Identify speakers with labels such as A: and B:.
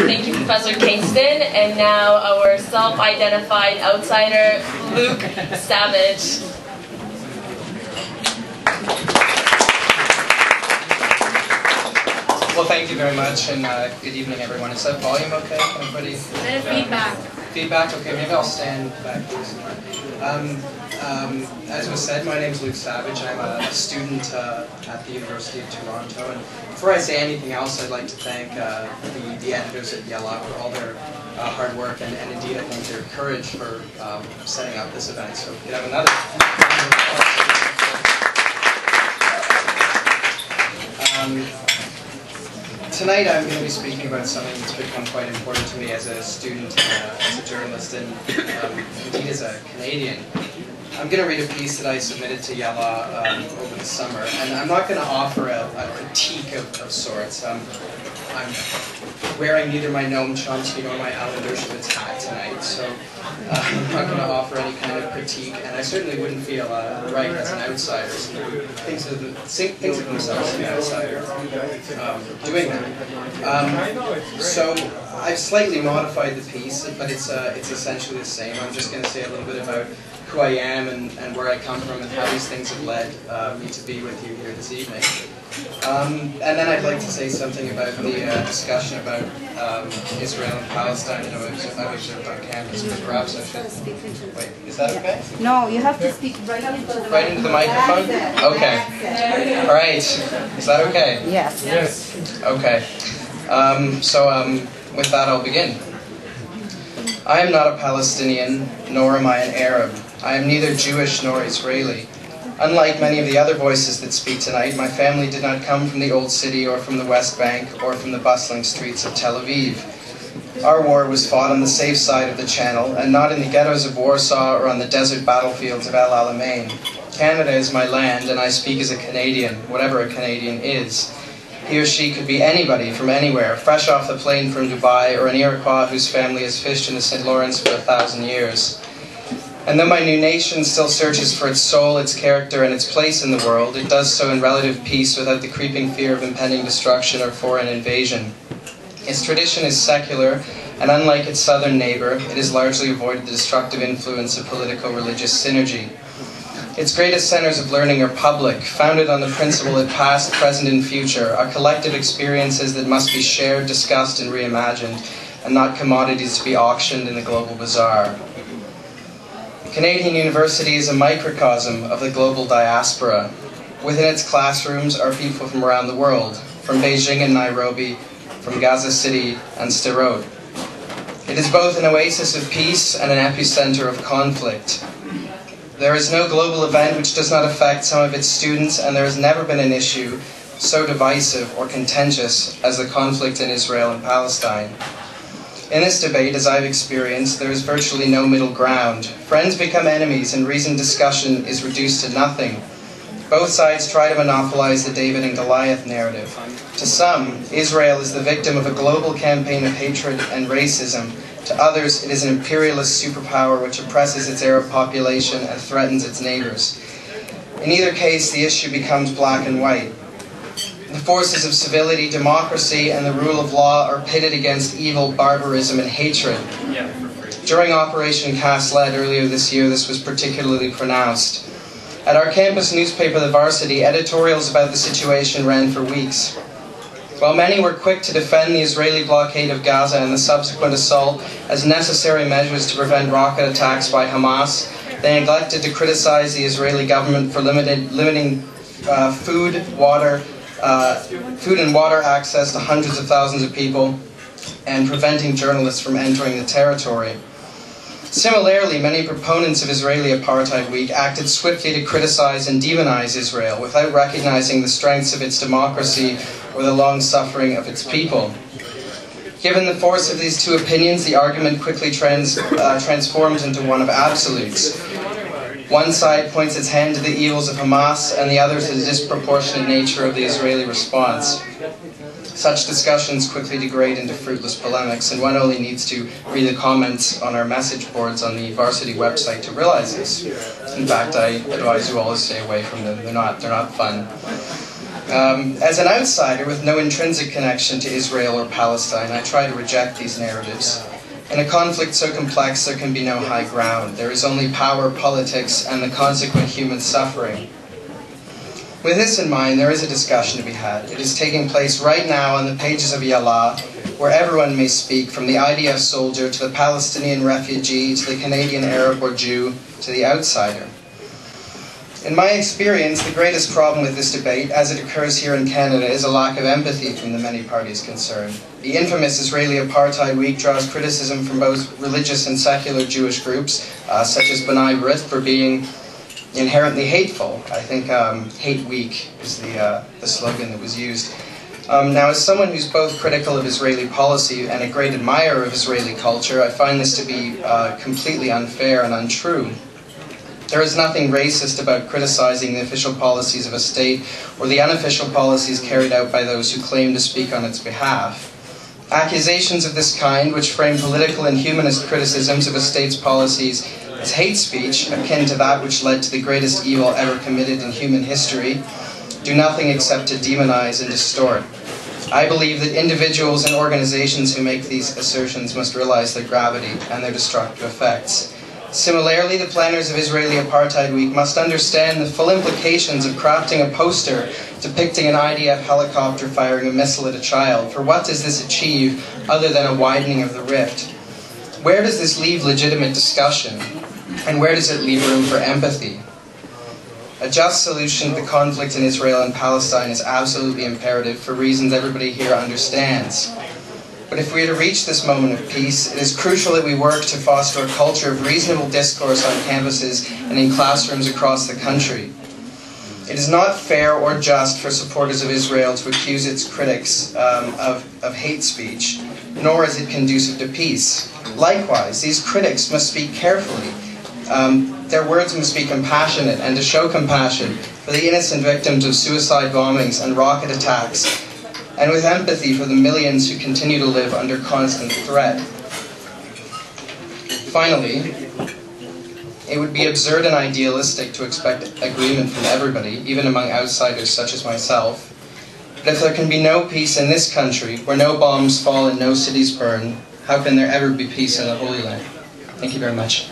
A: Thank you, Professor Kingston. And now our self-identified outsider, Luke Savage.
B: Well, thank you very much, and good evening, everyone. Is that volume okay? Everybody?
A: Feedback.
B: Feedback? Okay, maybe I'll stand back. As was said, my name is Luke Savage. I'm a student at the University of Toronto. And before I say anything else, I'd like to thank the editors at Yalla for all their hard work and indeed, I think, their courage for setting up this event. So we could have another. Tonight I'm going to be speaking about something that's become quite important to me as a student, as a journalist, and indeed as a Canadian. I'm going to read a piece that I submitted to Yalla over the summer, and I'm not going to offer a critique of sorts. I'm wearing neither my Noam Chomsky nor my Alan Dershowitz hat tonight, so I'm not going to offer any kind of critique, and I certainly wouldn't feel right as an outsider, thinks of themselves as an outsider doing that. So I've slightly modified the piece, but it's essentially the same. I'm just going to say a little bit about who I am and where I come from and how these things have led me to be with you here this evening. And then I'd like to say something about the discussion about Israel and Palestine that I've observed on campus, but perhaps I should... Wait, is that okay?
C: No, you have to speak right into the
B: Right into the microphone? Okay. All right. Is that okay?
C: Yes.
B: Yes. Okay. With that, I'll begin. I am not a Palestinian, nor am I an Arab. I am neither Jewish nor Israeli. Unlike many of the other voices that speak tonight, my family did not come from the Old City or from the West Bank or from the bustling streets of Tel Aviv. Our war was fought on the safe side of the Channel and not in the ghettos of Warsaw or on the desert battlefields of El Alamein. Canada is my land and I speak as a Canadian, whatever a Canadian is. He or she could be anybody from anywhere, fresh off the plane from Dubai, or an Iroquois whose family has fished in the St. Lawrence for 1,000 years. And though my new nation still searches for its soul, its character, and its place in the world, it does so in relative peace without the creeping fear of impending destruction or foreign invasion. Its tradition is secular, and unlike its southern neighbor, it has largely avoided the destructive influence of politico-religious synergy. Its greatest centers of learning are public, founded on the principle that past, present, and future are collective experiences that must be shared, discussed, and reimagined, and not commodities to be auctioned in the global bazaar. Canadian University is a microcosm of the global diaspora. Within its classrooms are people from around the world, from Beijing and Nairobi, from Gaza City and Sderot. It is both an oasis of peace and an epicenter of conflict. There is no global event which does not affect some of its students, and there has never been an issue so divisive or contentious as the conflict in Israel and Palestine. In this debate, as I've experienced, there is virtually no middle ground. Friends become enemies and reasoned discussion is reduced to nothing. Both sides try to monopolize the David and Goliath narrative. To some, Israel is the victim of a global campaign of hatred and racism. To others, it is an imperialist superpower which oppresses its Arab population and threatens its neighbors. In either case, the issue becomes black and white. The forces of civility, democracy, and the rule of law are pitted against evil, barbarism, and hatred. During Operation Cast Lead earlier this year, this was particularly pronounced. At our campus newspaper, The Varsity, editorials about the situation ran for weeks. While many were quick to defend the Israeli blockade of Gaza and the subsequent assault as necessary measures to prevent rocket attacks by Hamas, they neglected to criticize the Israeli government for limiting food and water access to hundreds of thousands of people and preventing journalists from entering the territory. Similarly, many proponents of Israeli Apartheid Week acted swiftly to criticize and demonize Israel without recognizing the strengths of its democracy or the long suffering of its people. Given the force of these two opinions, the argument quickly transformed into one of absolutes. One side points its hand to the evils of Hamas, and the other to the disproportionate nature of the Israeli response. Such discussions quickly degrade into fruitless polemics, and one only needs to read the comments on our message boards on the Varsity website to realize this. In fact, I advise you all to stay away from them. They're not fun. As an outsider with no intrinsic connection to Israel or Palestine, I try to reject these narratives. In a conflict so complex, there can be no high ground. There is only power, politics, and the consequent human suffering. With this in mind, there is a discussion to be had. It is taking place right now on the pages of Yalla, where everyone may speak, from the IDF soldier to the Palestinian refugee to the Canadian Arab or Jew to the outsider. In my experience, the greatest problem with this debate, as it occurs here in Canada, is a lack of empathy from the many parties concerned. The infamous Israeli Apartheid Week draws criticism from both religious and secular Jewish groups, such as B'nai B'rith, for being inherently hateful. I think Hate Week is the slogan that was used. Now, as someone who's both critical of Israeli policy and a great admirer of Israeli culture, I find this to be completely unfair and untrue. There is nothing racist about criticizing the official policies of a state or the unofficial policies carried out by those who claim to speak on its behalf. Accusations of this kind, which frame political and humanist criticisms of a state's policies as hate speech, akin to that which led to the greatest evil ever committed in human history, do nothing except to demonize and distort. I believe that individuals and organizations who make these assertions must realize their gravity and their destructive effects. Similarly, the planners of Israeli Apartheid Week must understand the full implications of crafting a poster depicting an IDF helicopter firing a missile at a child. For what does this achieve other than a widening of the rift? Where does this leave legitimate discussion? And where does it leave room for empathy? A just solution to the conflict in Israel and Palestine is absolutely imperative for reasons everybody here understands. But if we are to reach this moment of peace, it is crucial that we work to foster a culture of reasonable discourse on campuses and in classrooms across the country. It is not fair or just for supporters of Israel to accuse its critics of hate speech, nor is it conducive to peace. Likewise, these critics must speak carefully. Their words must be compassionate, and to show compassion for the innocent victims of suicide bombings and rocket attacks, and with empathy for the millions who continue to live under constant threat. Finally, it would be absurd and idealistic to expect agreement from everybody, even among outsiders such as myself. But if there can be no peace in this country, where no bombs fall and no cities burn, how can there ever be peace in the Holy Land? Thank you very much.